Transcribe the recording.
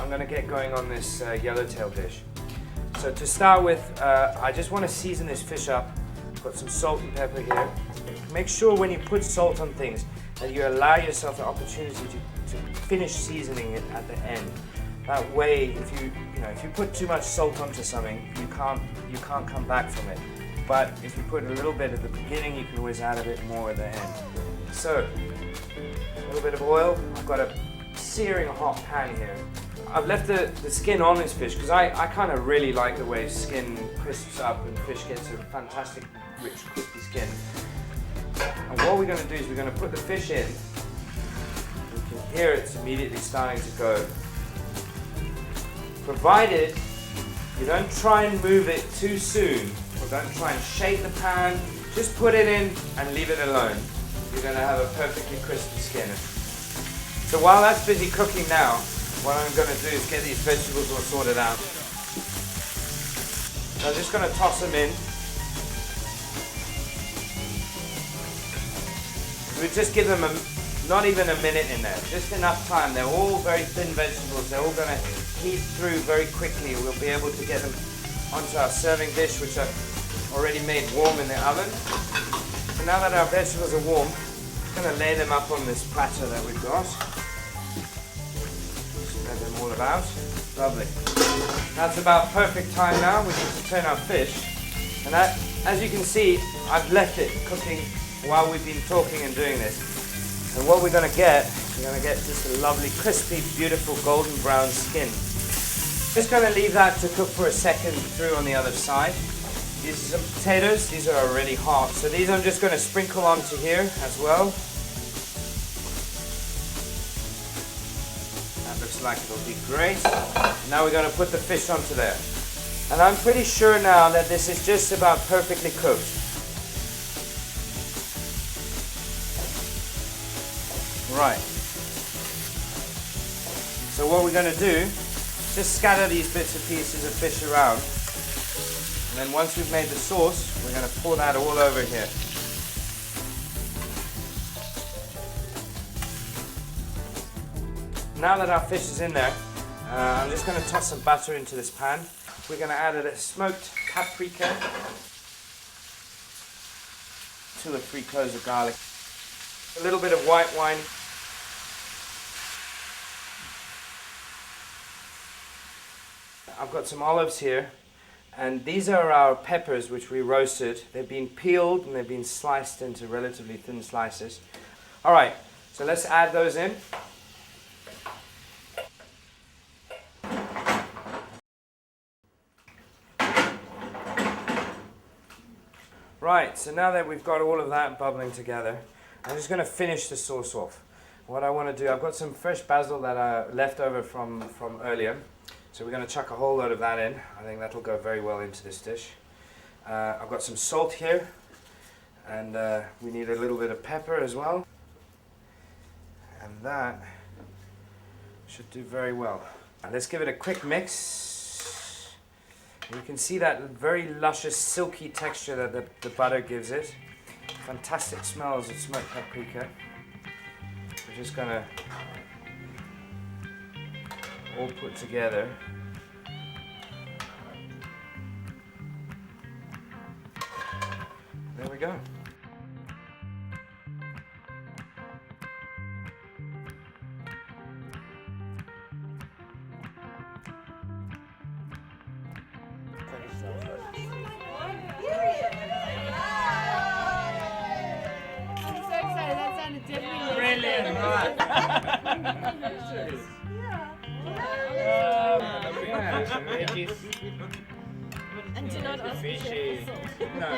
I'm going to get going on this yellowtail dish. So to start with, I just want to season this fish up. Got some salt and pepper here. Make sure when you put salt on things that you allow yourself the opportunity to finish seasoning it at the end. That way, if you put too much salt onto something, you can't come back from it. But if you put a little bit at the beginning, you can always add a bit more at the end. So, a little bit of oil. I've got a searing hot pan here. I've left the skin on this fish because I kind of really like the way skin crisps up and fish gets a fantastic, rich, crispy skin. And what we're going to do is we're going to put the fish in. You can hear it's immediately starting to go. Provided you don't try and move it too soon, or don't try and shake the pan, just put it in and leave it alone. You're going to have a perfectly crispy skin. So while that's busy cooking now, what I'm going to do is get these vegetables all sorted out. So I'm just going to toss them in. We just give them not even a minute in there, just enough time. They're all very thin vegetables. They're all going to heat through very quickly. We'll be able to get them onto our serving dish, which I've already made warm in the oven. So now that our vegetables are warm, I'm going to lay them up on this platter that we've got. Spread them all about. Lovely. That's about perfect time now. We need to turn our fish. And that, as you can see, I've left it cooking while we've been talking and doing this. And what we're going to get just a lovely, crispy, beautiful golden brown skin. Just going to leave that to cook for a second through on the other side. These are some potatoes. These are already hot. So these I'm just going to sprinkle onto here as well. That looks like it'll be great. Now we're going to put the fish onto there. And I'm pretty sure now that this is just about perfectly cooked. Right. So what we're going to do, just scatter these bits and pieces of fish around. And then once we've made the sauce, we're going to pour that all over here. Now that our fish is in there, I'm just going to toss some butter into this pan. We're going to add a smoked paprika, 2 or 3 cloves of garlic, a little bit of white wine, I've got some olives here, and these are our peppers which we roasted. They've been peeled and they've been sliced into relatively thin slices. Alright, so let's add those in. Right, so now that we've got all of that bubbling together, I'm just going to finish the sauce off. What I want to do, I've got some fresh basil that I left over from earlier. So we're going to chuck a whole load of that in. I think that'll go very well into this dish. I've got some salt here, and we need a little bit of pepper as well. And that should do very well. And let's give it a quick mix. You can see that very luscious, silky texture that the butter gives it. Fantastic smells of smoked paprika. We're just going to all put together. There we go. Brilliant, right? And do not ask me for No.